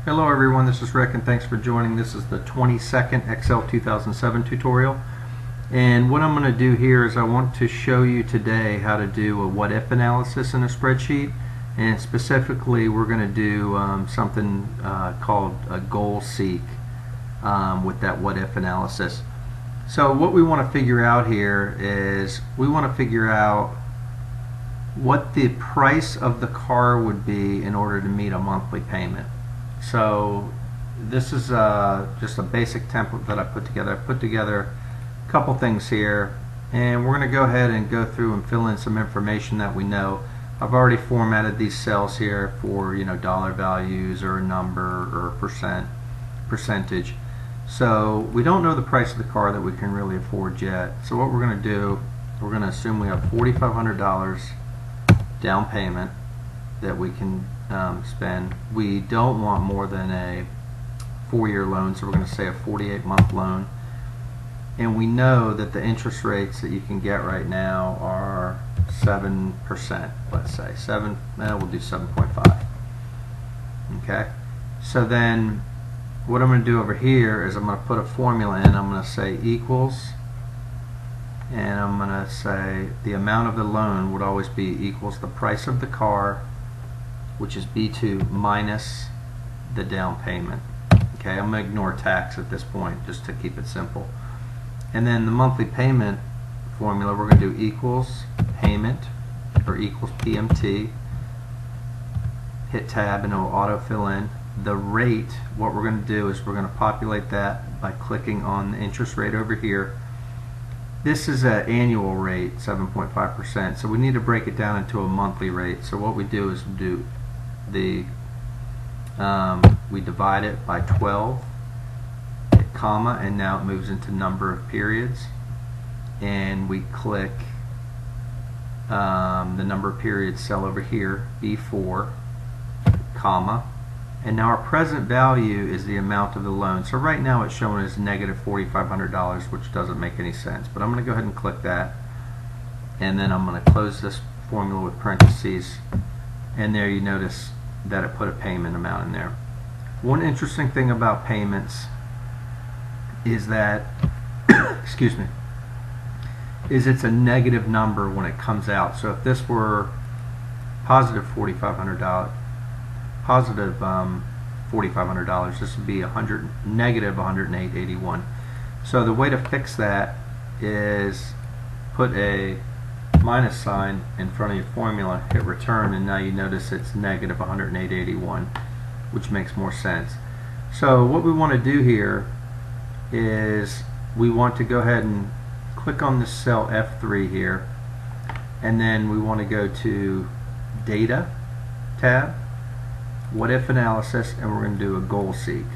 Hello everyone, this is Rick and thanks for joining. This is the 22nd Excel 2007 tutorial, and what I'm going to do here is I want to show you today how to do a what if analysis in a spreadsheet, and specifically we're going to do something called a goal seek with that what if analysis. So what we want to figure out here is we want to figure out what the price of the car would be in order to meet a monthly payment. So this is just a basic template that I put together. I put together a couple things here, and we're going to go ahead and go through and fill in some information that we know. I've already formatted these cells here for dollar values or a number or a percentage. So we don't know the price of the car that we can really afford yet. So what we're going to do, we're going to assume we have $4,500 down payment that we can spend. We don't want more than a 4-year loan, so we're going to say a 48-month loan. And we know that the interest rates that you can get right now are 7%, let's say. We'll do 7.5. Okay? So then what I'm going to do over here is I'm going to put a formula in. I'm going to say equals, and I'm going to say the amount of the loan would always be equals the price of the car, which is B2, minus the down payment. Okay, I'm going to ignore tax at this point just to keep it simple. And then the monthly payment formula, we're going to do equals payment, or equals PMT. Hit tab and it will auto fill in. The rate, what we're going to do is we're going to populate that by clicking on the interest rate over here. This is an annual rate, 7.5%, so we need to break it down into a monthly rate. So what we do is we divide it by 12, hit comma, and now it moves into number of periods, and we click the number of periods cell over here, B4, comma, and now our present value is the amount of the loan. So right now it's showing as negative $4,500, which doesn't make any sense, but I'm going to go ahead and click that, and then I'm going to close this formula with parentheses, and there you notice that it put a payment amount in there. One interesting thing about payments is that excuse me, is it's a negative number when it comes out. So if this were positive $4,500, this would be negative $108.81. So the way to fix that is put a minus sign in front of your formula, hit return, and now you notice it's negative $108.81, which makes more sense. So what we want to do here is we want to go ahead and click on this cell F3 here, and then we want to go to Data tab, What If Analysis, and we're going to do a goal seek.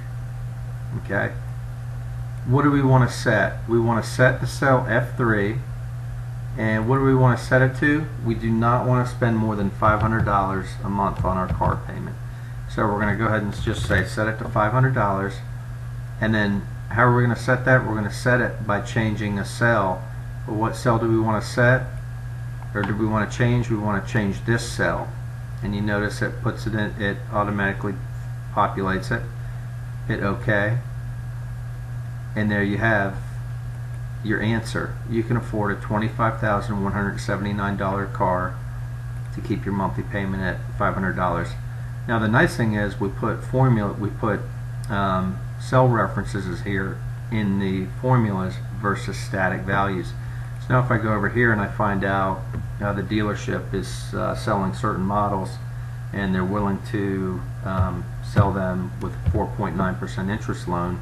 Okay? What do we want to set? We want to set the cell F3, and what do we want to set it to? We do not want to spend more than $500 a month on our car payment. So we're going to go ahead and just say set it to $500, and then how are we going to set that? We're going to set it by changing a cell. But what cell do we want to set, or do we want to change? We want to change this cell, and you notice it puts it in, it automatically populates it. Hit OK, and there you have your answer. You can afford a $25,179 car to keep your monthly payment at $500. Now the nice thing is we put cell references here in the formulas versus static values. So now if I go over here and I find out the dealership is selling certain models and they're willing to sell them with 4.9% interest loan,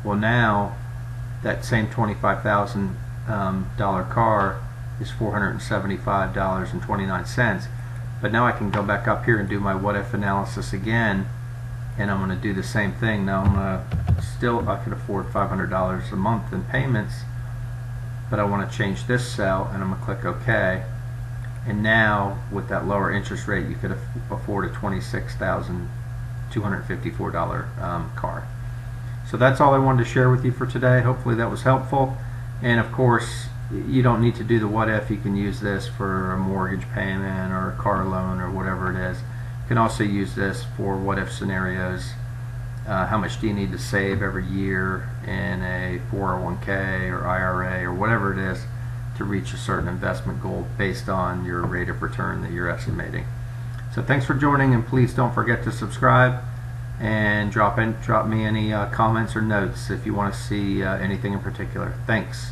well, now that same $25,000 car is $475.29, but now I can go back up here and do my what if analysis again, and I'm going to do the same thing. Now I can afford $500 a month in payments, but I want to change this cell, and I'm going to click OK, and now with that lower interest rate you could afford a $26,254 car. So that's all I wanted to share with you for today. Hopefully that was helpful. And of course, you don't need to do the what if. You can use this for a mortgage payment or a car loan or whatever it is. You can also use this for what if scenarios. How much do you need to save every year in a 401k or IRA or whatever it is to reach a certain investment goal based on your rate of return that you're estimating. So thanks for joining, and please don't forget to subscribe and drop me any comments or notes if you want to see anything in particular. Thanks.